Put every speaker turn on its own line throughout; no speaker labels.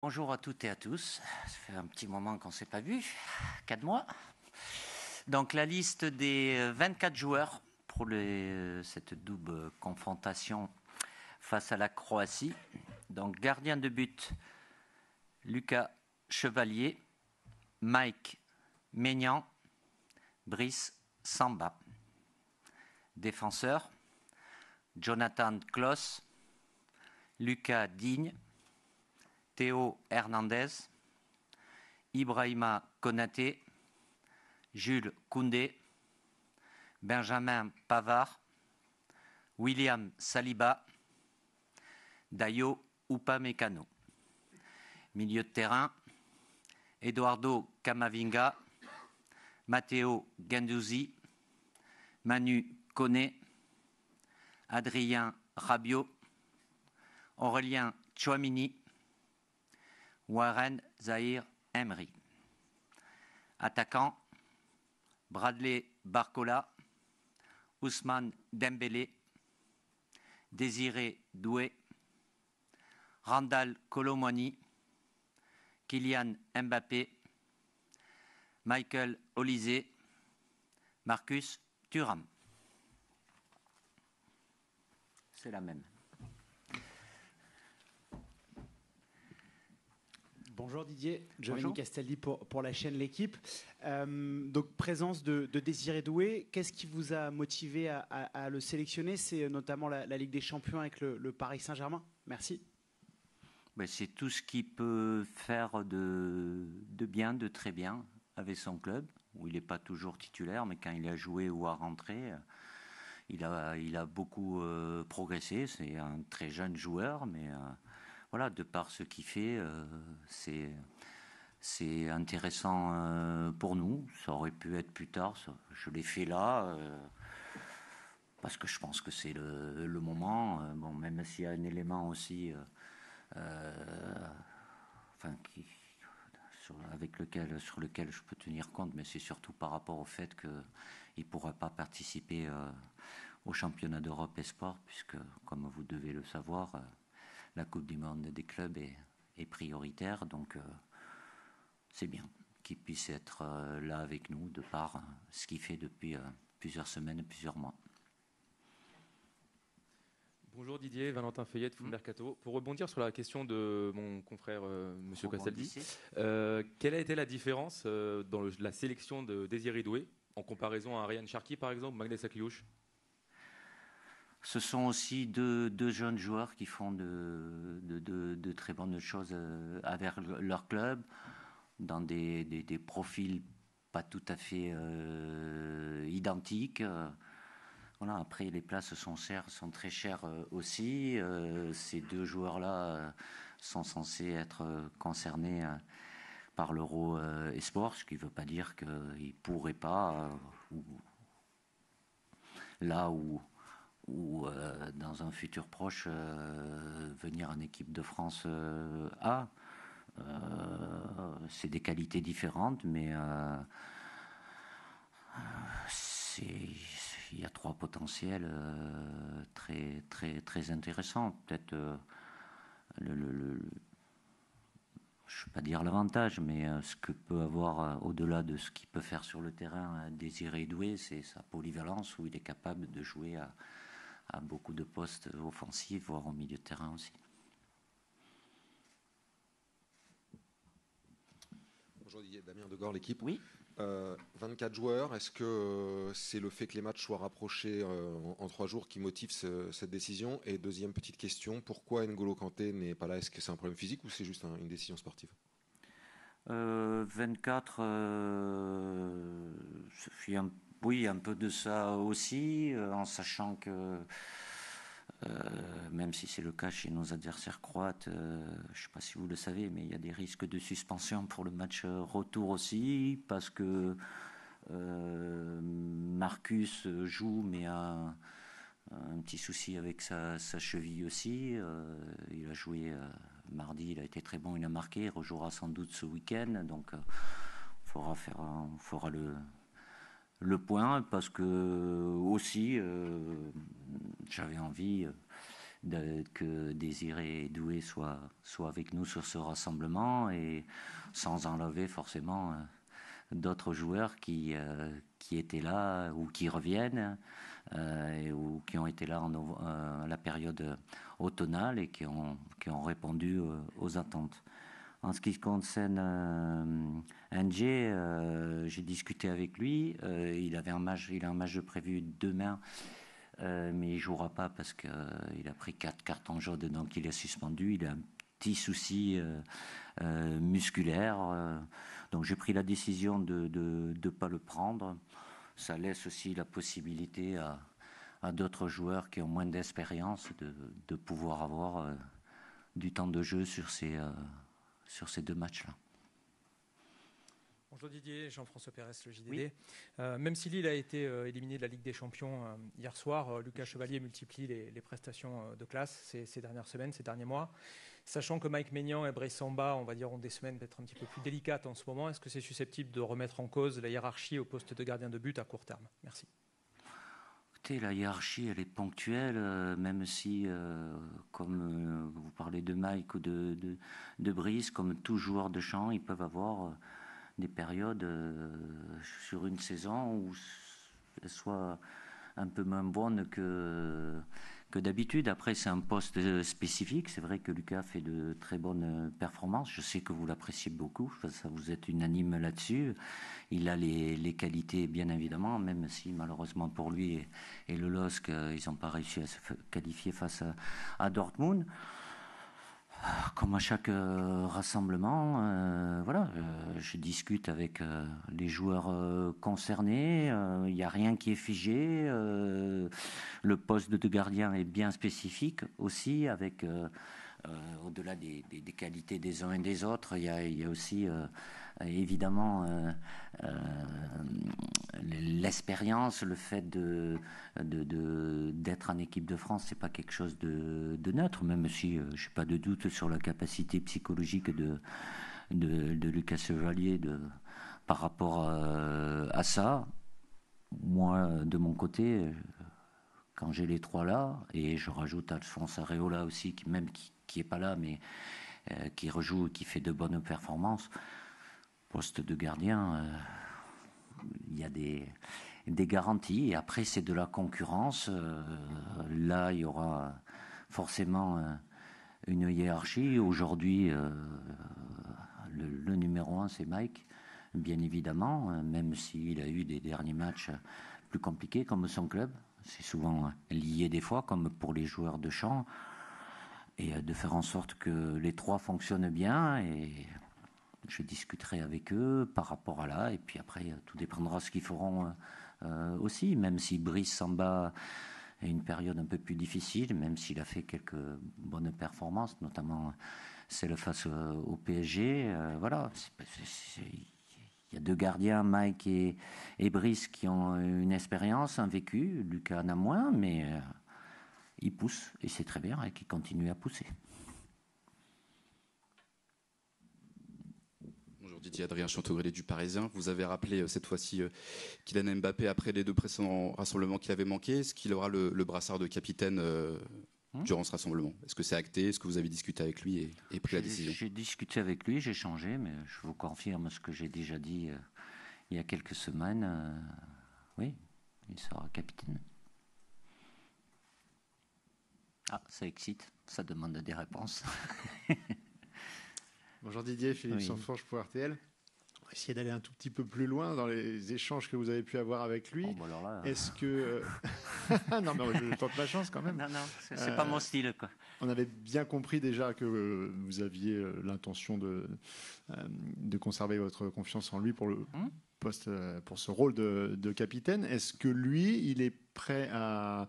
Bonjour à toutes et à tous. Ça fait un petit moment qu'on ne s'est pas vu, 4 mois. Donc la liste des 24 joueurs pour cette double confrontation face à la Croatie. Donc gardien de but, Lucas Chevalier, Mike Maignan, Brice Samba. Défenseur, Jonathan Klaus, Lucas Digne, Théo Hernandez, Ibrahima Konaté, Jules Koundé, Benjamin Pavard, William Saliba, Dayo Upamecano. Milieu de terrain, Eduardo Camavinga, Matteo Guendouzi, Manu Koné, Adrien Rabiot, Aurélien Tchouamini, Warren Zahir Emery. Attaquant, Bradley Barcola, Ousmane Dembélé, Désiré Doué, Randal Colomwani, Kylian Mbappé, Michael Olise, Marcus Thuram. C'est la même.
Bonjour Didier, Giovanni
Bonjour.
Castaldi pour la chaîne L'Équipe. Donc présence de Désiré Doué, qu'est-ce qui vous a motivé à le sélectionner? C'est notamment la Ligue des Champions avec le Paris Saint-Germain. Merci.
C'est tout ce qu'il peut faire de bien, de très bien avec son club, où il n'est pas toujours titulaire, mais quand il a joué ou a rentré, il a beaucoup progressé. C'est un très jeune joueur, mais voilà, de par ce qu'il fait, c'est intéressant pour nous. Ça aurait pu être plus tard. Je l'ai fait là parce que je pense que c'est le moment. Bon, même s'il y a un élément aussi, sur lequel je peux tenir compte, mais c'est surtout par rapport au fait qu'il ne pourra pas participer au championnat d'Europe Espoir, puisque, comme vous devez le savoir, la Coupe du Monde des clubs est prioritaire. Donc, c'est bien qu'il puisse être là avec nous, de par ce qu'il fait depuis plusieurs semaines, plusieurs mois.
Bonjour Didier, Valentin Feuillette, Full Mercato. Pour rebondir sur la question de mon confrère Monsieur Castaldi, quelle a été la différence dans la sélection de Désiré Doué en comparaison à Ryan Cherki par exemple, ou Magnus Akliouche?
Ce sont aussi deux jeunes joueurs qui font de très bonnes choses avec leur club, dans des profils pas tout à fait identiques. Voilà, après, les places sont très chères aussi. Ces deux joueurs-là sont censés être concernés par l'Euro Esport, ce qui ne veut pas dire qu'ils ne pourraient pas, là où dans un futur proche, venir en équipe de France A. C'est des qualités différentes, mais il y a trois potentiels très, très, très intéressants. Peut-être je ne vais pas dire l'avantage, mais ce que peut avoir au-delà de ce qu'il peut faire sur le terrain, Désiré Doué, c'est sa polyvalence, où il est capable de jouer à beaucoup de postes offensifs, voire au milieu de terrain aussi.
Bonjour Didier, Damien Degore, L'Équipe.
Oui.
24 joueurs, est-ce que c'est le fait que les matchs soient rapprochés en 3 jours qui motive cette décision? Et deuxième petite question, pourquoi N'Golo Kanté n'est pas là? Est-ce que c'est un problème physique ou c'est juste une décision sportive?
24, oui, un peu de ça aussi, en sachant que même si c'est le cas chez nos adversaires croates, je ne sais pas si vous le savez, mais il y a des risques de suspension pour le match retour aussi, parce que Marcus joue, mais a un petit souci avec sa cheville aussi. Il a joué mardi, il a été très bon, il a marqué, il rejouera sans doute ce week-end, donc on fera le point, parce que aussi j'avais envie que Désiré Doué soit avec nous sur ce rassemblement, et sans enlever forcément d'autres joueurs qui étaient là ou qui reviennent ou qui ont été là en la période automnale et qui ont répondu aux attentes. En ce qui concerne N'Jé, j'ai discuté avec lui. Il a un match de prévu demain, mais il ne jouera pas parce qu'il a pris 4 cartons jaunes, donc il est suspendu. Il a un petit souci musculaire. Donc j'ai pris la décision de ne pas le prendre. Ça laisse aussi la possibilité à d'autres joueurs qui ont moins d'expérience de pouvoir avoir du temps de jeu sur ces 2 matchs-là.
Bonjour Didier, Jean-François Pérez, le JDD.
Oui.
Même si Lille a été éliminé de la Ligue des Champions hier soir, Lucas Chevalier multiplie les prestations de classe ces dernières semaines, ces derniers mois. Sachant que Mike Maignan et Brice Samba, on va dire, ont des semaines peut-être un petit peu plus délicates en ce moment, est-ce que c'est susceptible de remettre en cause la hiérarchie au poste de gardien de but à court terme? Merci.
Écoutez, la hiérarchie, elle est ponctuelle, même si, comme vous parlez de Mike ou de Brice, comme tout joueur de champ, ils peuvent avoir des périodes sur une saison où elles soient un peu moins bonnes que d'habitude. Après, c'est un poste spécifique. C'est vrai que Lucas fait de très bonnes performances. Je sais que vous l'appréciez beaucoup. Ça, vous êtes unanime là-dessus. Il a les qualités, bien évidemment, même si malheureusement pour lui et le LOSC, ils n'ont pas réussi à se qualifier face à Dortmund. Comme à chaque rassemblement, je discute avec les joueurs concernés. Il n'y a rien qui est figé. Le poste de gardien est bien spécifique aussi, avec au-delà des qualités des uns et des autres, il y a aussi évidemment l'expérience, le fait d'être en équipe de France, c'est pas quelque chose de neutre, même si je n'ai pas de doute sur la capacité psychologique de Lucas Chevalier par rapport à ça. Moi, de mon côté, quand j'ai les 3 là, et je rajoute Alphonse Areola aussi, qui n'est pas là, mais qui rejoue et qui fait de bonnes performances, poste de gardien, il y a des garanties. Et après, c'est de la concurrence. Là, il y aura forcément une hiérarchie. Aujourd'hui, le numéro 1, c'est Mike, bien évidemment, même s'il a eu des derniers matchs plus compliqués, comme son club. C'est souvent lié des fois, comme pour les joueurs de champ. Et de faire en sorte que les 3 fonctionnent bien, et je discuterai avec eux par rapport à là, et puis après tout dépendra de ce qu'ils feront aussi, même si Brice Samba a une période un peu plus difficile, même s'il a fait quelques bonnes performances, notamment celle face au PSG. Voilà, il y a 2 gardiens, Mike et Brice, qui ont une expérience, un vécu. Lucas en a moins, mais il pousse, et c'est très bien, et qu'il continue à pousser.
Bonjour Didier, Adrien Chantegrelet du Parisien. Vous avez rappelé cette fois-ci Kylian Mbappé, après les 2 précédents rassemblements qu'il avait manqué. Est-ce qu'il aura le brassard de capitaine durant ce rassemblement? Est-ce que c'est acté? Est-ce que vous avez discuté avec lui et pris la décision?
J'ai discuté avec lui, j'ai changé, mais je vous confirme ce que j'ai déjà dit il y a quelques semaines. Oui, il sera capitaine. Ah, ça excite, ça demande des réponses.
Bonjour Didier, Philippe Sanforge pour RTL. On va essayer d'aller un tout petit peu plus loin dans les échanges que vous avez pu avoir avec lui.
Oh, bah alors là,
est-ce que... non, mais je tente ma chance quand même.
Non, c'est pas mon style, quoi.
On avait bien compris déjà que vous aviez l'intention de conserver votre confiance en lui pour le poste, pour ce rôle de capitaine. Est-ce que lui, il est prêt à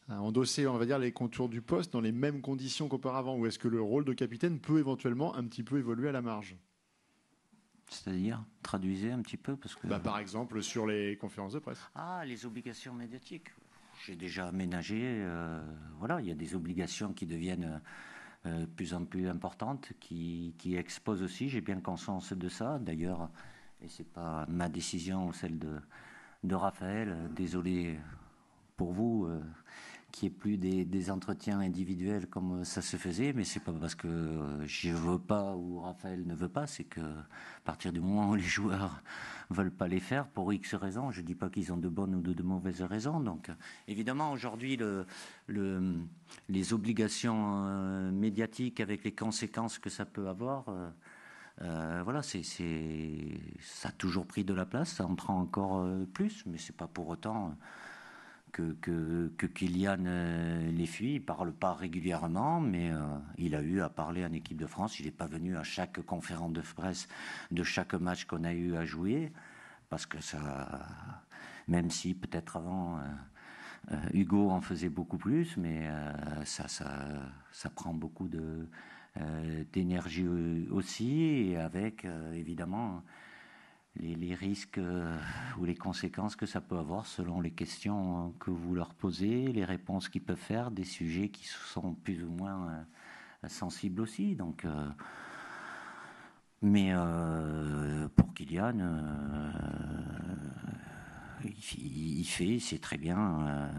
endosser, on va dire, les contours du poste dans les mêmes conditions qu'auparavant, ou est-ce que le rôle de capitaine peut éventuellement un petit peu évoluer à la marge?
C'est-à-dire, traduisez un petit peu, parce que...
Par exemple, sur les conférences de presse.
Ah, les obligations médiatiques. J'ai déjà aménagé. Voilà, il y a des obligations qui deviennent de plus en plus importantes, qui exposent aussi. J'ai bien conscience de ça. D'ailleurs, et c'est pas ma décision ou celle de Raphaël. Désolé pour vous qu'il n'y ait plus des entretiens individuels comme ça se faisait, mais c'est pas parce que je veux pas ou Raphaël ne veut pas, c'est que à partir du moment où les joueurs veulent pas les faire pour X raisons, je dis pas qu'ils ont de bonnes ou de mauvaises raisons. Donc évidemment aujourd'hui les obligations médiatiques avec les conséquences que ça peut avoir. Voilà, ça a toujours pris de la place, ça en prend encore plus, mais c'est pas pour autant que Kylian les fuit. Il parle pas régulièrement, mais il a eu à parler en équipe de France. Il n'est pas venu à chaque conférence de presse de chaque match qu'on a eu à jouer, parce que ça, même si peut-être avant Hugo en faisait beaucoup plus, mais ça prend beaucoup d'énergie aussi, et avec évidemment les risques ou les conséquences que ça peut avoir selon les questions que vous leur posez, les réponses qu'ils peuvent faire, des sujets qui sont plus ou moins sensibles aussi. Donc, mais pour Kylian, il sait très bien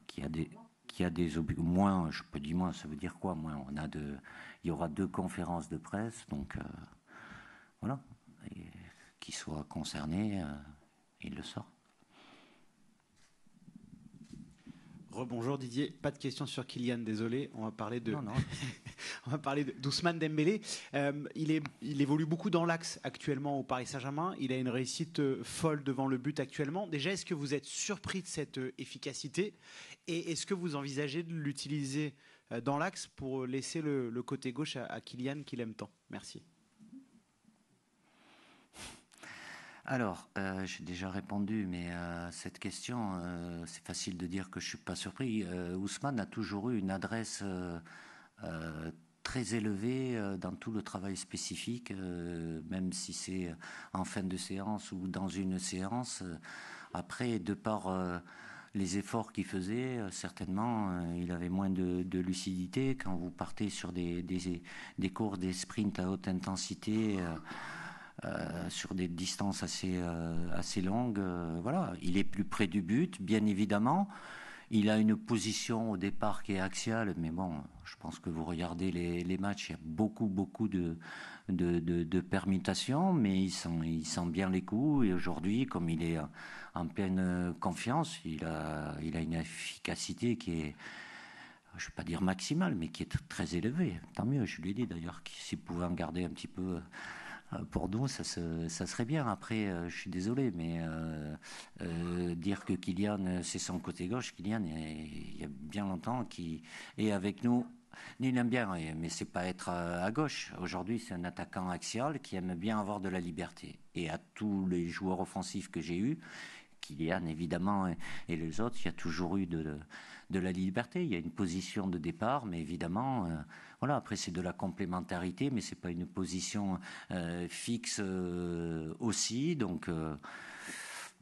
qu'il y a des moins, je peux dire moins, ça veut dire quoi moins, il y aura 2 conférences de presse, donc voilà. Qui soit concerné, il le sort.
Rebonjour Didier, pas de questions sur Kylian, désolé, on va parler de...
Non.
On va parler d'Ousmane Dembélé. Il évolue beaucoup dans l'axe actuellement au Paris Saint-Germain. Il a une réussite folle devant le but actuellement. Déjà, est-ce que vous êtes surpris de cette efficacité? Et est-ce que vous envisagez de l'utiliser dans l'axe pour laisser le côté gauche à Kylian qu'il aime tant? Merci.
Alors, j'ai déjà répondu, mais cette question, c'est facile de dire que je ne suis pas surpris. Ousmane a toujours eu une adresse très élevée dans tout le travail spécifique, même si c'est en fin de séance ou dans une séance. Après, de par les efforts qu'il faisait, certainement, il avait moins de lucidité. Quand vous partez sur des courses, des sprints à haute intensité, sur des distances assez longues, voilà, il est plus près du but, bien évidemment. Il a une position au départ qui est axiale, mais bon, je pense que vous regardez les matchs, il y a beaucoup de permutations, mais il sent bien les coups. Et aujourd'hui, comme il est en pleine confiance, il a une efficacité qui est, je ne vais pas dire maximale, mais qui est très élevée. Tant mieux, je lui ai dit d'ailleurs s'il pouvait en garder un petit peu pour nous, ça serait bien. Après, je suis désolé, mais dire que Kylian, c'est son côté gauche, Kylian, il y a bien longtemps qu'il est avec nous. Il aime bien, mais c'est pas être à gauche. Aujourd'hui, c'est un attaquant axial qui aime bien avoir de la liberté. Et à tous les joueurs offensifs que j'ai eus, Kylian évidemment et les autres, il y a toujours eu de la liberté. Il y a une position de départ, mais évidemment, voilà. Après, c'est de la complémentarité, mais c'est pas une position fixe aussi. Donc,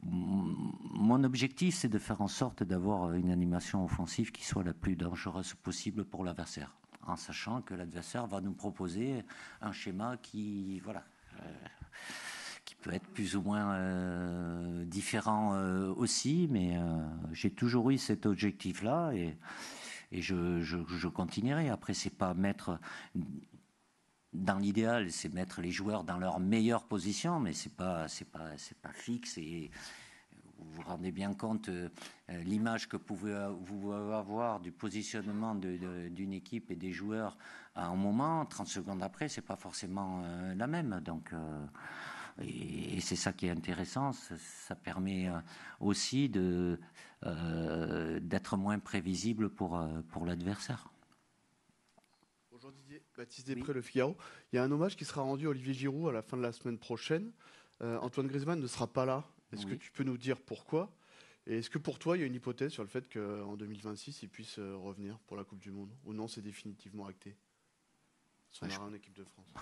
mon objectif, c'est de faire en sorte d'avoir une animation offensive qui soit la plus dangereuse possible pour l'adversaire, en sachant que l'adversaire va nous proposer un schéma qui, voilà. Qui peut être plus ou moins différent aussi, mais j'ai toujours eu cet objectif-là et je continuerai. Après, c'est pas mettre, dans l'idéal, c'est mettre les joueurs dans leur meilleure position, mais c'est pas fixe. Et vous vous rendez bien compte l'image que vous pouvez avoir du positionnement d'une équipe et des joueurs à un moment, 30 secondes après, c'est pas forcément la même. Donc et c'est ça qui est intéressant, ça permet aussi d'être moins prévisible pour l'adversaire.
Bonjour Didier, Baptiste Després, Le Figaro. Il y a un hommage qui sera rendu à Olivier Giroud à la fin de la semaine prochaine. Antoine Griezmann ne sera pas là. Est-ce que tu peux nous dire pourquoi? Et est-ce que pour toi, il y a une hypothèse sur le fait qu'en 2026, il puisse revenir pour la Coupe du Monde? Ou non, c'est définitivement acté? Son arrêt en équipe de France.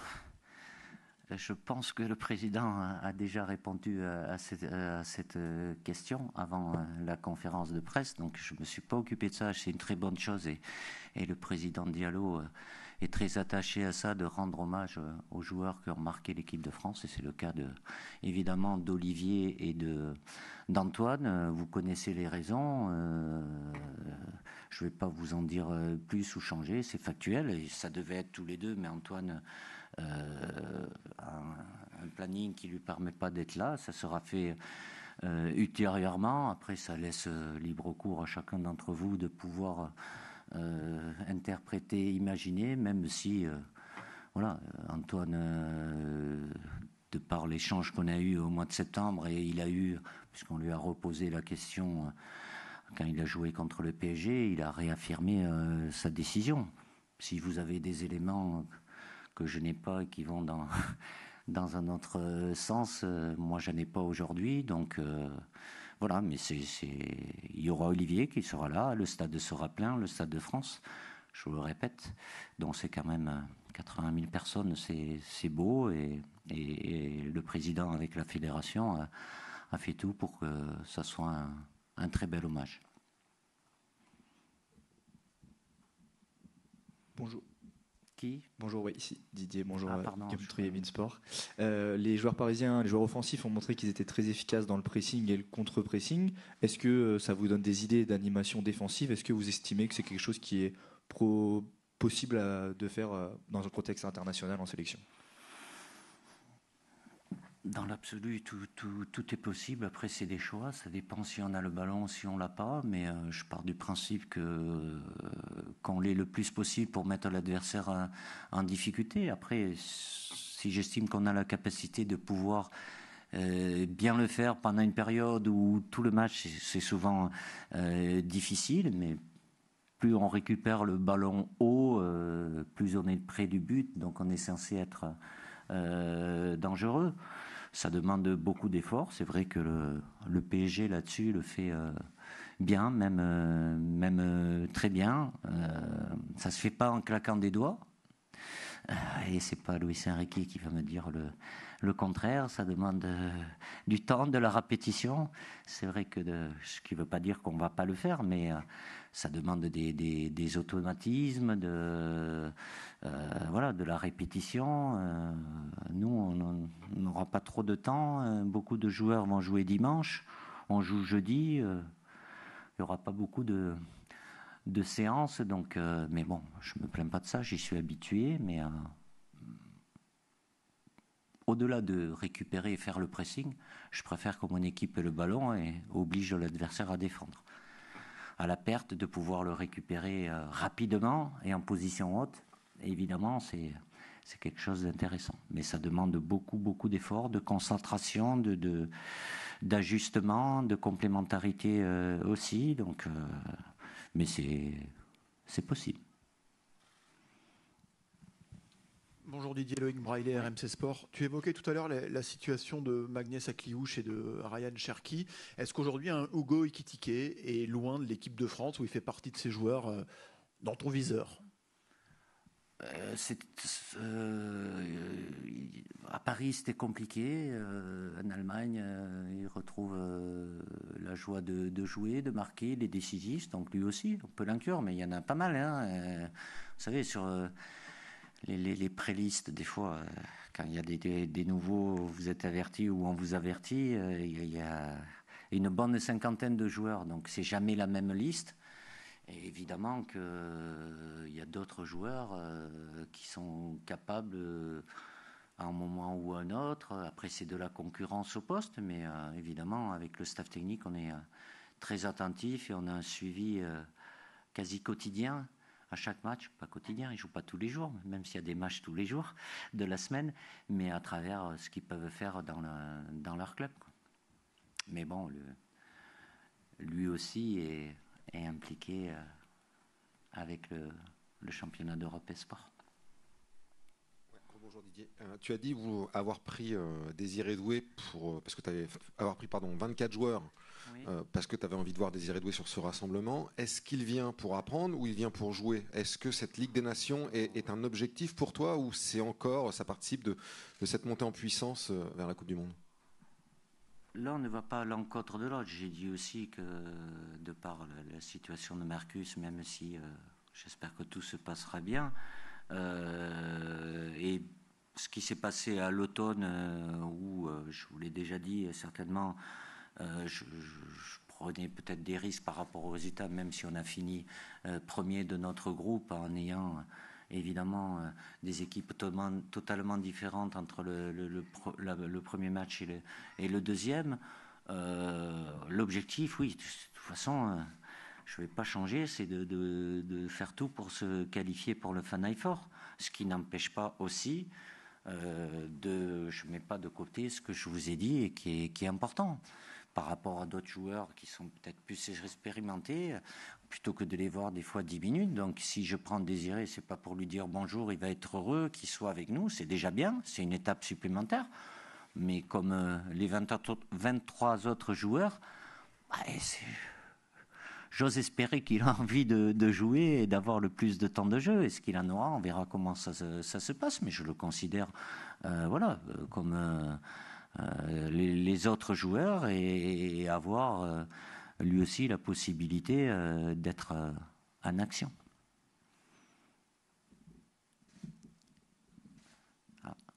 Je pense que le président a déjà répondu à cette question avant la conférence de presse, donc je ne me suis pas occupé de ça. C'est une très bonne chose et le président Diallo est très attaché à ça, de rendre hommage aux joueurs qui ont marqué l'équipe de France. Et c'est le cas évidemment d'Olivier et d'Antoine. Vous connaissez les raisons. Je ne vais pas vous en dire plus ou changer. C'est factuel. Et ça devait être tous les deux, mais Antoine a un planning qui ne lui permet pas d'être là. Ça sera fait ultérieurement. Après, ça laisse libre cours à chacun d'entre vous de pouvoir interpréter, imaginer, même si voilà, Antoine, de par l'échange qu'on a eu au mois de septembre, et il a eu, puisqu'on lui a reposé la question quand il a joué contre le PSG, il a réaffirmé sa décision. Si vous avez des éléments que je n'ai pas et qui vont dans un autre sens, moi je n'ai pas aujourd'hui, donc voilà, mais il y aura Olivier qui sera là, le stade sera plein, le stade de France, je vous le répète, donc c'est quand même 80 000 personnes, c'est beau, et le président avec la fédération a fait tout pour que ça soit un très bel hommage.
Bonjour.
Qui ?
Bonjour, oui, ici Didier, bonjour,
Guillaume
Trier, Beansport. Les joueurs parisiens, les joueurs offensifs ont montré qu'ils étaient très efficaces dans le pressing et le contre-pressing. Est-ce que ça vous donne des idées d'animation défensive ? Est-ce que vous estimez que c'est quelque chose qui est possible de faire dans un contexte international en sélection ?
Dans l'absolu, tout est possible. Après, c'est des choix. Ça dépend si on a le ballon, si on l'a pas. Mais je pars du principe qu'on l'ait le plus possible pour mettre l'adversaire en difficulté. Après, si j'estime qu'on a la capacité de pouvoir bien le faire pendant une période où tout le match, c'est souvent difficile, mais plus on récupère le ballon haut, plus on est près du but. Donc, on est censé être dangereux. Ça demande beaucoup d'efforts. C'est vrai que le PSG là-dessus le fait bien, même très bien. Ça se fait pas en claquant des doigts. Et c'est pas Luis Enrique qui va me dire le contraire. Ça demande du temps, de la répétition. C'est vrai que ce qui veut pas dire qu'on va pas le faire, mais ça demande des automatismes, voilà, de la répétition. Nous, on n'aura pas trop de temps. Beaucoup de joueurs vont jouer dimanche. On joue jeudi. Il n'y aura pas beaucoup de séances. Donc, mais bon, je ne me plains pas de ça. J'y suis habitué. Mais au-delà de récupérer et faire le pressing, je préfère que mon équipe ait le ballon et oblige l'adversaire à défendre. À la perte, de pouvoir le récupérer rapidement et en position haute, évidemment, c'est quelque chose d'intéressant. Mais ça demande beaucoup d'efforts, de concentration, d'ajustement, de complémentarité aussi. Donc, mais c'est possible.
Bonjour Didier, Loïc Braillet, RMC Sport. Tu évoquais tout à l'heure la situation de Magnès Akliouche et de Ryan Cherki. Est-ce qu'aujourd'hui un Hugo Ekitike est loin de l'équipe de France où il fait partie de ces joueurs dans ton viseur ?
À Paris, c'était compliqué. En Allemagne, il retrouve la joie de jouer, de marquer, les décisifs. Donc lui aussi, on peut l'inclure, mais il y en a pas mal. Vous savez, sur les prélistes, des fois, quand il y a des nouveaux, vous êtes avertis ou on vous avertit, il y a une bonne cinquantaine de joueurs. Donc c'est jamais la même liste. Et évidemment qu'il y a d'autres joueurs qui sont capables, à un moment ou à un autre, après c'est de la concurrence au poste, mais évidemment avec le staff technique on est très attentif et on a un suivi quasi quotidien à chaque match, pas quotidien, ils ne jouent pas tous les jours, même s'il y a des matchs tous les jours de la semaine, mais à travers ce qu'ils peuvent faire dans leur club. Mais bon, lui aussi est impliqué avec le championnat d'Europe Esport.
Bonjour Didier. Tu as dit avoir pris Désiré Doué parce que tu avais avoir pris 24 joueurs, oui. Parce que tu avais envie de voir Désiré Doué sur ce rassemblement. Est-ce qu'il vient pour apprendre ou il vient pour jouer ? Est-ce que cette Ligue des Nations est un objectif pour toi ou ça participe de cette montée en puissance vers la Coupe du Monde ?
Là, on ne va pas à l'encontre de l'autre. J'ai dit aussi que, de par la situation de Marcus, même si j'espère que tout se passera bien, Et ce qui s'est passé à l'automne, où, je vous l'ai déjà dit, certainement, je prenais peut-être des risques par rapport aux résultats, même si on a fini premier de notre groupe en ayant évidemment des équipes totalement différentes entre le premier match et le deuxième. L'objectif, oui, de toute façon, je ne vais pas changer, c'est de faire tout pour se qualifier pour le Final Four, ce qui n'empêche pas aussi je ne mets pas de côté ce que je vous ai dit et qui est important par rapport à d'autres joueurs qui sont peut-être plus expérimentés, plutôt que de les voir des fois 10 minutes. Donc si je prends Désiré, c'est pas pour lui dire bonjour, il va être heureux qu'il soit avec nous, c'est déjà bien, c'est une étape supplémentaire. Mais comme les 23 autres joueurs, j'ose espérer qu'il a envie de jouer et d'avoir le plus de temps de jeu. Est-ce qu'il en aura? On verra comment ça se passe, mais je le considère comme les autres joueurs et avoir lui aussi la possibilité d'être en action.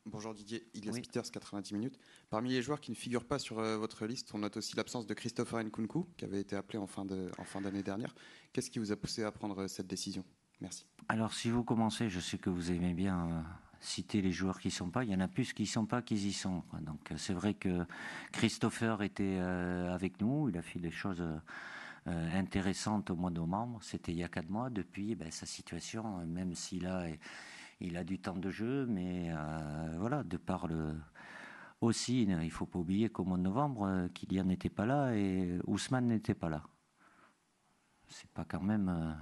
Bonjour Didier, Ilias Peters, 90 minutes. Parmi les joueurs qui ne figurent pas sur votre liste, on note aussi l'absence de Christopher Nkunku, qui avait été appelé en fin d'année dernière. Qu'est-ce qui vous a poussé à prendre cette décision? Merci.
Alors si vous commencez, je sais que vous aimez bien citer les joueurs qui ne sont pas. Il y en a plus qui ne sont pas qu'ils y sont. Donc c'est vrai que Christopher était avec nous, il a fait des choses intéressantes au mois de novembre. C'était il y a 4 mois. Depuis, sa situation, même s'il a du temps de jeu, mais voilà, de par aussi, il ne faut pas oublier qu'au mois de novembre, Kylian n'était pas là et Ousmane n'était pas là. C'est pas quand même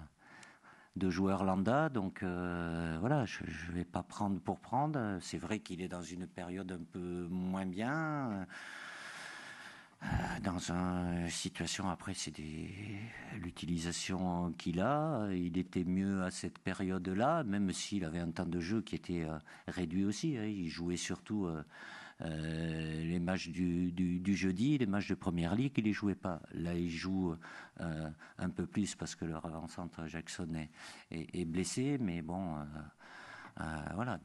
2 joueurs lambda, donc voilà, je ne vais pas prendre pour prendre. C'est vrai qu'il est dans une période un peu moins bien. Dans une situation, après, c'est l'utilisation qu'il a. Il était mieux à cette période-là, même s'il avait un temps de jeu qui était réduit aussi. Il jouait surtout les matchs du jeudi, les matchs de première ligue, il ne les jouait pas. Là, il joue un peu plus parce que leur avant-centre Jackson est blessé, mais bon... voilà,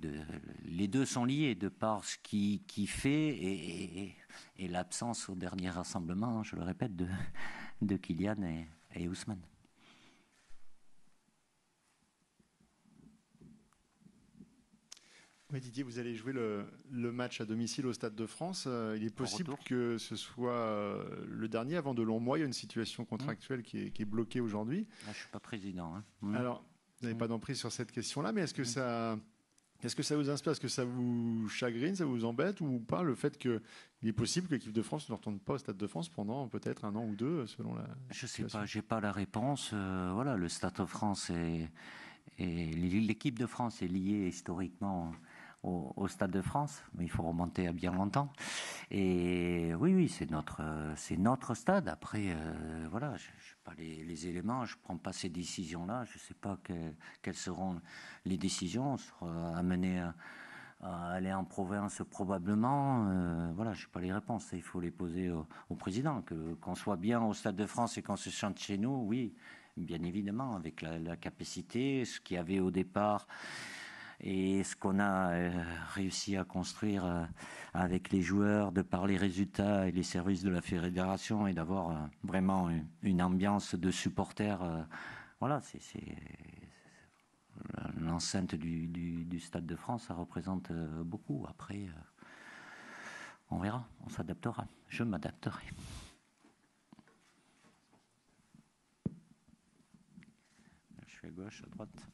les deux sont liés de par ce qui fait et l'absence au dernier rassemblement, je le répète, de Kylian et Ousmane.
Oui, Didier, vous allez jouer le match à domicile au Stade de France. Il est possible que ce soit le dernier avant de longs mois. Il y a une situation contractuelle qui est bloquée aujourd'hui.
Je ne suis pas président.
Alors, vous n'avez pas d'emprise sur cette question-là, mais est-ce que ça vous inspire? Est-ce que ça vous chagrine, ça vous embête ou pas, le fait qu'il est possible que l'équipe de France ne retourne pas au Stade de France pendant peut-être 1 an ou 2, selon la
Je ne sais pas, je n'ai pas la réponse. Voilà, le Stade de France et l'équipe de France est liée historiquement au Stade de France, mais il faut remonter à bien longtemps. Et oui, c'est notre stade. Après, voilà, je n'ai pas les éléments, je ne prends pas ces décisions-là, je ne sais pas quelles seront les décisions. On sera amené à aller en province probablement. Voilà, je n'ai pas les réponses, il faut les poser au président. Qu'on soit bien au Stade de France et qu'on se chante chez nous, oui, bien évidemment, avec la capacité, ce qu'il y avait au départ. Et ce qu'on a réussi à construire avec les joueurs, de par les résultats et les services de la fédération, et d'avoir vraiment une ambiance de supporters. Voilà, c'est l'enceinte du Stade de France, ça représente beaucoup. Après, on verra, on s'adaptera. Je m'adapterai. Je suis à gauche, à droite.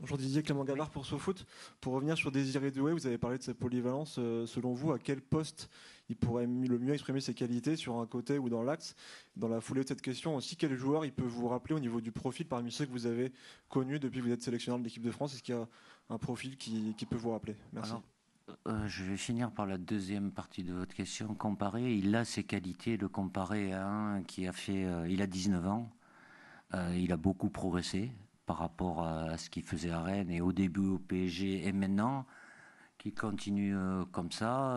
Bonjour Didier, Clément Gavard pour SoFoot. Pour revenir sur Désiré Doué, vous avez parlé de sa polyvalence. Selon vous, à quel poste il pourrait le mieux exprimer ses qualités, sur un côté ou dans l'axe? Dans la foulée de cette question aussi, quel joueur il peut vous rappeler au niveau du profil parmi ceux que vous avez connus depuis que vous êtes sélectionneur de l'équipe de France? Est-ce qu'il y a un profil qui peut vous rappeler? Merci.
Alors, je vais finir par la deuxième partie de votre question. Comparer, il a ses qualités, le comparer à un qui a fait... il a 19 ans, il a beaucoup progressé par rapport à ce qu'il faisait à Rennes et au début au PSG et maintenant, qui continue comme ça.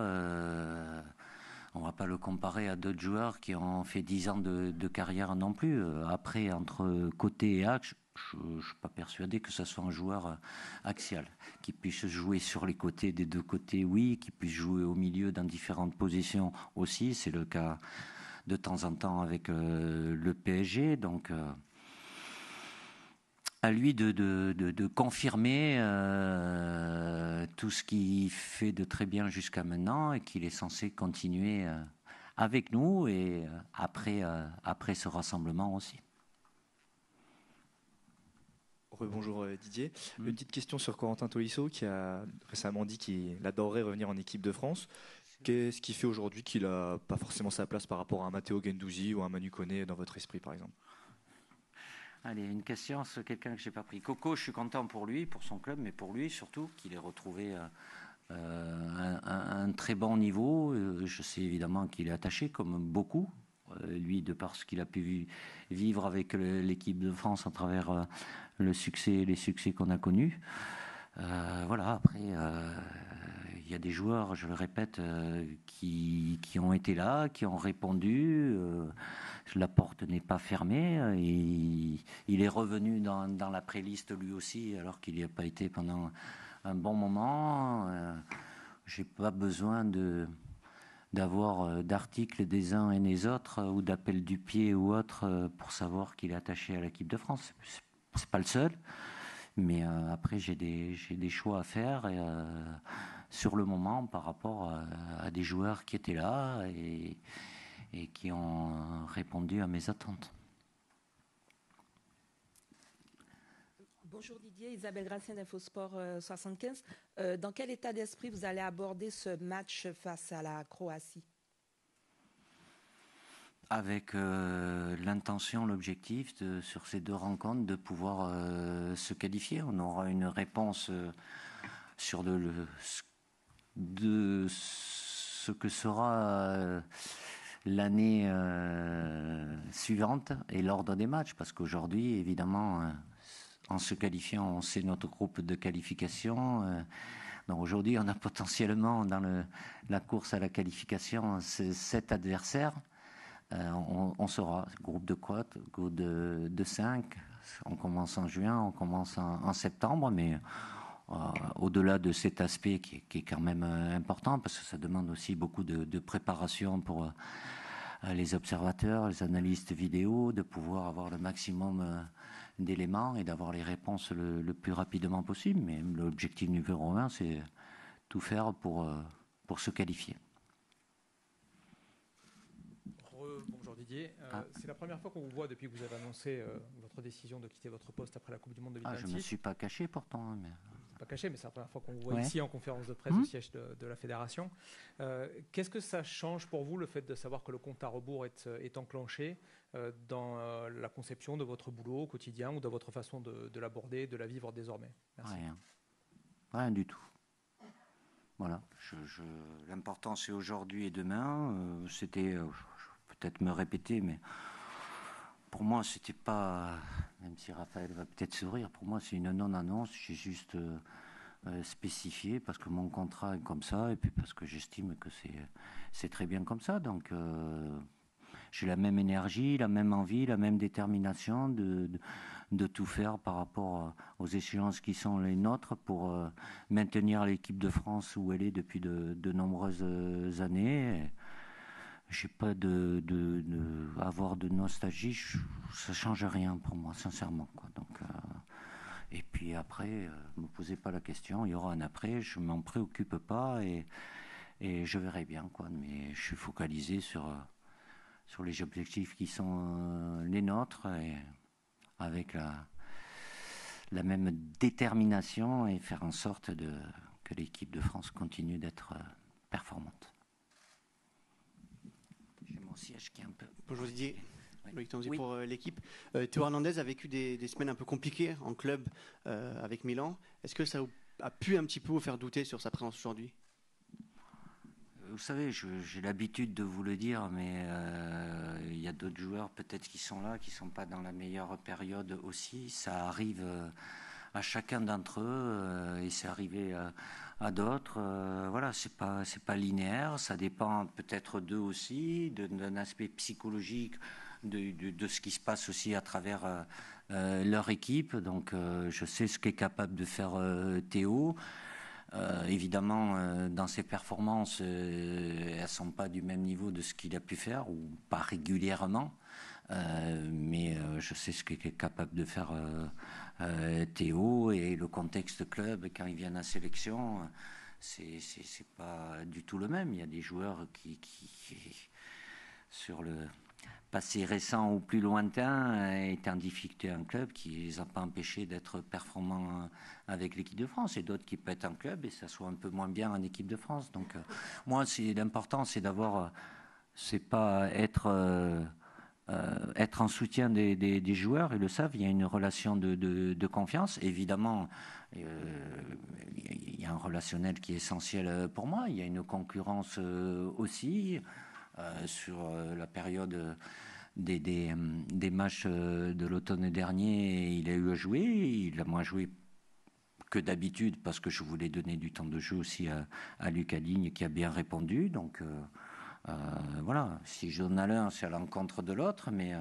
On ne va pas le comparer à d'autres joueurs qui ont fait 10 ans de carrière non plus. Après, entre côté et axe, je ne suis pas persuadé que ce soit un joueur axial, qui puisse jouer sur les côtés, des deux côtés, oui, qui puisse jouer au milieu dans différentes positions aussi. C'est le cas de temps en temps avec le PSG. Donc, à lui de confirmer tout ce qu'il fait de très bien jusqu'à maintenant et qu'il est censé continuer avec nous et après ce rassemblement aussi.
Bonjour Didier. Une petite question sur Corentin Tolisso qui a récemment dit qu'il adorerait revenir en équipe de France. Qu'est-ce qui fait aujourd'hui qu'il n'a pas forcément sa place par rapport à un Matteo Guendouzi ou un Manu Koné dans votre esprit par exemple?
Allez, une question sur quelqu'un que je n'ai pas pris. Coco, je suis content pour lui, pour son club, mais pour lui surtout qu'il ait retrouvé un très bon niveau. Je sais évidemment qu'il est attaché comme beaucoup. Lui, de par ce qu'il a pu vivre avec l'équipe de France à travers les succès qu'on a connus. Voilà, après, il y a des joueurs, je le répète, qui ont été là, qui ont répondu. La porte n'est pas fermée. Il est revenu dans la pré-liste lui aussi, alors qu'il n'y a pas été pendant un bon moment. Je n'ai pas besoin d'avoir d'articles des uns et des autres ou d'appels du pied ou autre pour savoir qu'il est attaché à l'équipe de France. C'est pas le seul, mais après j'ai des choix à faire sur le moment par rapport à des joueurs qui étaient là et qui ont répondu à mes attentes.
Bonjour Didier, Isabelle Gracien d'Infosport 75. Dans quel état d'esprit vous allez aborder ce match face à la Croatie?
Avec l'intention, l'objectif sur ces deux rencontres de pouvoir se qualifier. On aura une réponse sur de ce que sera l'année suivante et l'ordre des matchs. Parce qu'aujourd'hui, évidemment, en se qualifiant, on sait notre groupe de qualification. Donc aujourd'hui, on a potentiellement dans la course à la qualification 7 adversaires. On saura, groupe de quoi, groupe de 5, on commence en juin, on commence en septembre, mais au-delà de cet aspect qui est quand même important, parce que ça demande aussi beaucoup de préparation pour les observateurs, les analystes vidéo, de pouvoir avoir le maximum d'éléments et d'avoir les réponses le plus rapidement possible. Mais l'objectif numéro 1, c'est tout faire pour se qualifier.
Bonjour Didier, c'est la première fois qu'on vous voit depuis que vous avez annoncé votre décision de quitter votre poste après la Coupe du Monde 2026.
Je ne me suis pas caché pourtant. Mais...
Pas caché, mais c'est la première fois qu'on vous voit ici en conférence de presse au siège de la Fédération. Qu'est-ce que ça change pour vous, le fait de savoir que le compte à rebours est enclenché dans la conception de votre boulot au quotidien ou dans votre façon de l'aborder, de la vivre désormais? Merci.
Rien du tout. Voilà. L'important, c'est aujourd'hui et demain. C'était... peut-être me répéter, mais pour moi, c'était pas, même si Raphaël va peut-être sourire, pour moi, c'est une non-annonce. J'ai juste spécifié parce que mon contrat est comme ça et puis parce que j'estime que c'est très bien comme ça. Donc, j'ai la même énergie, la même envie, la même détermination de tout faire par rapport aux échéances qui sont les nôtres pour maintenir l'équipe de France où elle est depuis de nombreuses années. J'ai pas avoir de nostalgie, ça change rien pour moi, sincèrement, quoi. Donc, et puis après, me posez pas la question, il y aura un après, je m'en préoccupe pas et je verrai bien, quoi. Mais je suis focalisé sur les objectifs qui sont les nôtres et avec la même détermination et faire en sorte que l'équipe de France continue d'être performante. Siège qui est un peu...
Bonjour Didier, Loïc Tanzi
Oui.
pour l'équipe. Théo Hernandez a vécu des semaines un peu compliquées en club avec Milan. Est-ce que ça a pu un petit peu vous faire douter sur sa présence aujourd'hui?
Vous savez, j'ai l'habitude de vous le dire, mais il y a d'autres joueurs peut-être qui sont là, qui ne sont pas dans la meilleure période aussi. Ça arrive à chacun d'entre eux et c'est arrivé à d'autres. Voilà, c'est pas linéaire. Ça dépend peut-être d'eux aussi, d'un aspect psychologique de ce qui se passe aussi à travers leur équipe. Donc je sais ce qu'est capable de faire Théo. Évidemment, dans ses performances, elles ne sont pas du même niveau de ce qu'il a pu faire, ou pas régulièrement. Mais je sais ce qu'est capable de faire Théo, et le contexte club, quand ils viennent à sélection, c'est pas du tout le même. Il y a des joueurs qui sur le passé récent ou plus lointain, étaient en difficulté en club, qui ne les a pas empêchés d'être performants avec l'équipe de France, et d'autres qui peuvent être en club et ça soit un peu moins bien en équipe de France. Donc moi, l'important, c'est d'avoir, c'est pas être en soutien des joueurs, ils le savent, il y a une relation de confiance. Évidemment, il y a un relationnel qui est essentiel pour moi, il y a une concurrence aussi. Sur la période des matchs de l'automne dernier, il a eu à jouer, il a moins joué que d'habitude parce que je voulais donner du temps de jeu aussi à Lucas Digne qui a bien répondu. Donc voilà, si j'en ai l'un, c'est à l'encontre de l'autre, mais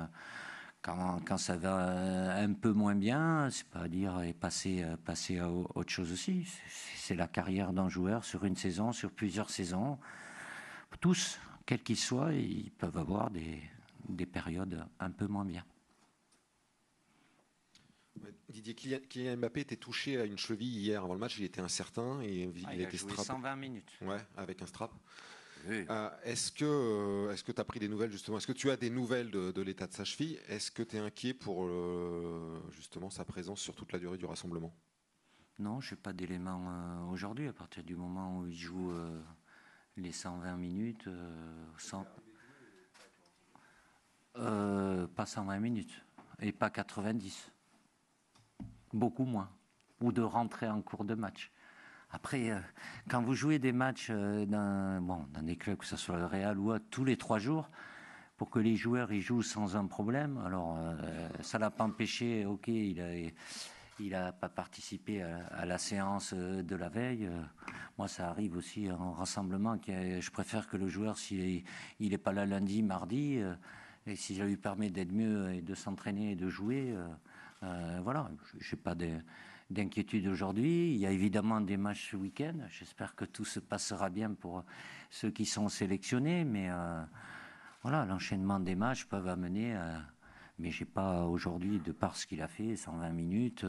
quand ça va un peu moins bien, c'est pas à dire et passer à autre chose aussi. C'est la carrière d'un joueur sur une saison, sur plusieurs saisons. Tous, quels qu'ils soient, ils peuvent avoir des périodes un peu moins bien.
Didier, Kylian Mbappé était touché à une cheville hier avant le match, il était incertain et
il a joué 120 minutes.
Ouais, avec un strap.
Oui.
Est-ce que tu as pris des nouvelles justement? Est-ce que tu as des nouvelles de l'état de sa cheville? Est-ce que tu es inquiet pour justement sa présence sur toute la durée du rassemblement?
Non, je n'ai pas d'éléments aujourd'hui. À partir du moment où il joue les 120 minutes, pas 120 minutes et pas 90. Beaucoup moins. Ou de rentrer en cours de match. Après, quand vous jouez des matchs dans des clubs, que ce soit le Real ou autre, tous les 3 jours, pour que les joueurs y jouent sans un problème, alors ça ne l'a pas empêché, ok, il n'a pas participé à la séance de la veille. Moi, ça arrive aussi en rassemblement. Je préfère que le joueur, s'il n'est pas là lundi, mardi, et si ça lui permet d'être mieux et de s'entraîner et de jouer, voilà, je n'ai pas d'inquiétude aujourd'hui. Il y a évidemment des matchs ce week-end. J'espère que tout se passera bien pour ceux qui sont sélectionnés, mais voilà, l'enchaînement des matchs peuvent amener... mais je n'ai pas aujourd'hui, de par ce qu'il a fait, 120 minutes,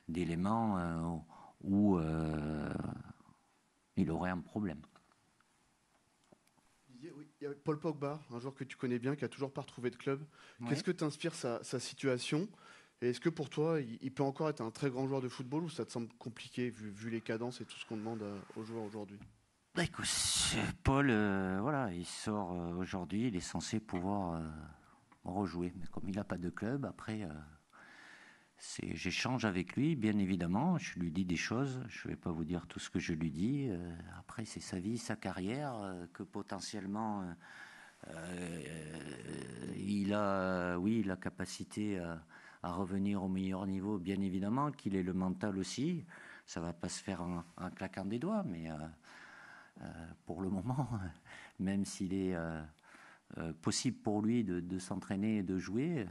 d'éléments où il aurait un problème.
Oui, il y a Paul Pogba, un joueur que tu connais bien, qui n'a toujours pas retrouvé de club.
Ouais.
Qu'est-ce que t'inspire sa situation? Et est-ce que pour toi, il peut encore être un très grand joueur de football, ou ça te semble compliqué vu les cadences et tout ce qu'on demande aux joueurs aujourd'hui?
Bah, écoute, Paul, voilà, il sort aujourd'hui, il est censé pouvoir... rejouer, mais comme il n'a pas de club, après j'échange avec lui, bien évidemment, je lui dis des choses, je ne vais pas vous dire tout ce que je lui dis, après c'est sa vie, sa carrière, que potentiellement il a, oui, la capacité à revenir au meilleur niveau, bien évidemment, qu'il ait le mental aussi, ça ne va pas se faire en claquant des doigts, mais pour le moment, même s'il est... possible pour lui de s'entraîner et de jouer,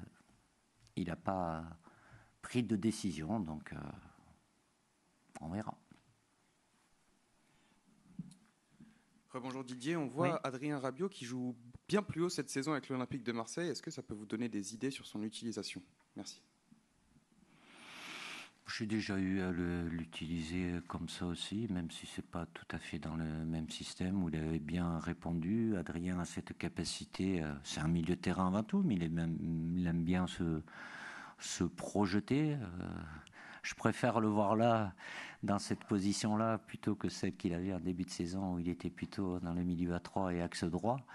il n'a pas pris de décision, donc on verra.
Rebonjour Didier, on voit
Oui.
Adrien Rabiot qui joue bien plus haut cette saison avec l'Olympique de Marseille. Est-ce que ça peut vous donner des idées sur son utilisation? Merci.
J'ai déjà eu à l'utiliser comme ça aussi, même si c'est pas tout à fait dans le même système, où il avait bien répondu. Adrien a cette capacité, c'est un milieu de terrain avant tout, mais il aime bien se projeter. Je préfère le voir là, dans cette position-là, plutôt que celle qu'il avait en début de saison, où il était plutôt dans le milieu à 3 et axe droit.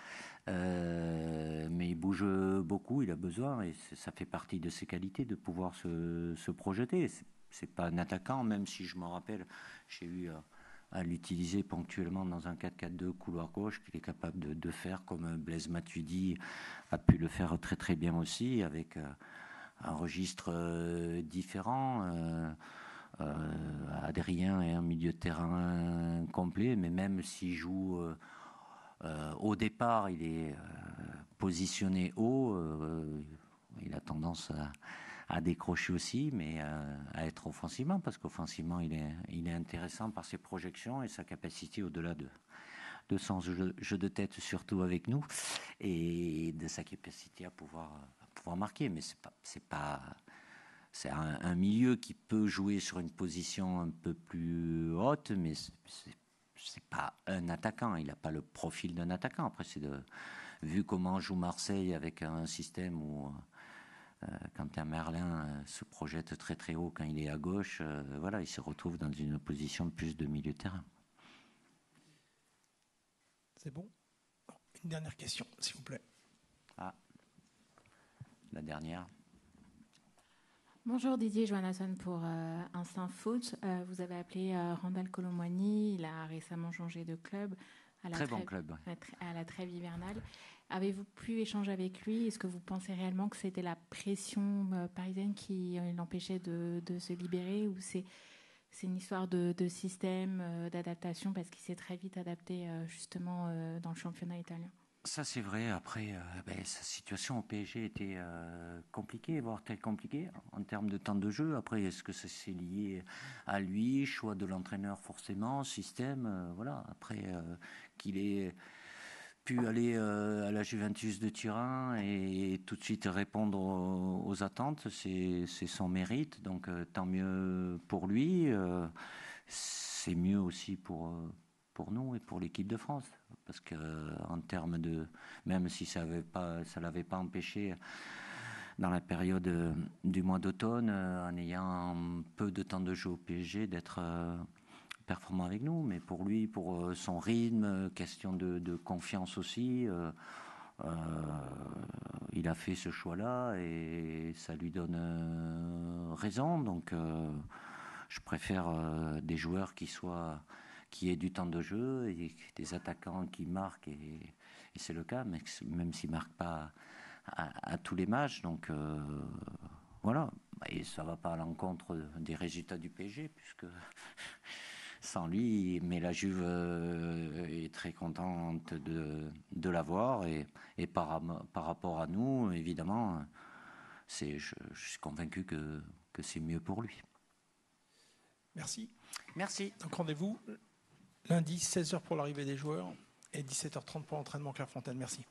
Mais il bouge beaucoup, il a besoin, et ça fait partie de ses qualités de pouvoir se projeter. C'est pas un attaquant, même si je me rappelle, j'ai eu à l'utiliser ponctuellement dans un 4-4-2 couloir gauche, qu'il est capable de faire, comme Blaise Matuidi a pu le faire très très bien aussi, avec un registre différent. Adrien est un milieu de terrain complet, mais même s'il joue au départ, il est positionné haut, il a tendance à décrocher aussi, mais à être offensivement, parce qu'offensivement, il est intéressant par ses projections et sa capacité au-delà de son jeu de tête, surtout avec nous, et de sa capacité à pouvoir marquer. Mais c'est un milieu qui peut jouer sur une position un peu plus haute, mais c'est pas un attaquant. Il n'a pas le profil d'un attaquant. Après, vu comment joue Marseille avec un système où quand un Merlin se projette très très haut quand il est à gauche, voilà, il se retrouve dans une position plus de milieu de terrain.
C'est bon. Une dernière question, s'il vous plaît.
Ah, la dernière.
Bonjour Didier Joannasson pour Instinct Foot. Vous avez appelé Randall Colomwani, il a récemment changé de club.
Très bon club.
À la trêve hivernale. Avez-vous pu échanger avec lui? Est-ce que vous pensez réellement que c'était la pression parisienne qui l'empêchait de se libérer, ou c'est une histoire de système, d'adaptation, parce qu'il s'est très vite adapté justement dans le championnat italien?
Ça, c'est vrai. Après, sa situation au PSG était compliquée, voire très compliquée en termes de temps de jeu. Après, est-ce que c'est lié à lui, choix de l'entraîneur forcément, système, voilà. Après, qu'il ait pu aller à la Juventus de Turin et tout de suite répondre aux attentes, c'est son mérite. Donc, tant mieux pour lui. C'est mieux aussi pour nous et pour l'équipe de France, parce que en termes de, même si ça l'avait pas empêché dans la période du mois d'automne, en ayant peu de temps de jeu au PSG, d'être performant avec nous, mais pour lui, pour son rythme, question de confiance aussi, il a fait ce choix-là et ça lui donne raison. Donc je préfère des joueurs qui aient du temps de jeu et des attaquants qui marquent, et c'est le cas, mais même s'ils ne marquent pas à tous les matchs. Donc voilà, et ça ne va pas à l'encontre des résultats du PSG, puisque sans lui, mais la Juve est très contente de l'avoir, et par rapport à nous, évidemment, je suis convaincu que c'est mieux pour lui.
Merci.
Merci.
Donc rendez-vous lundi 16h pour l'arrivée des joueurs et 17h30 pour l'entraînement Clairefontaine. Merci.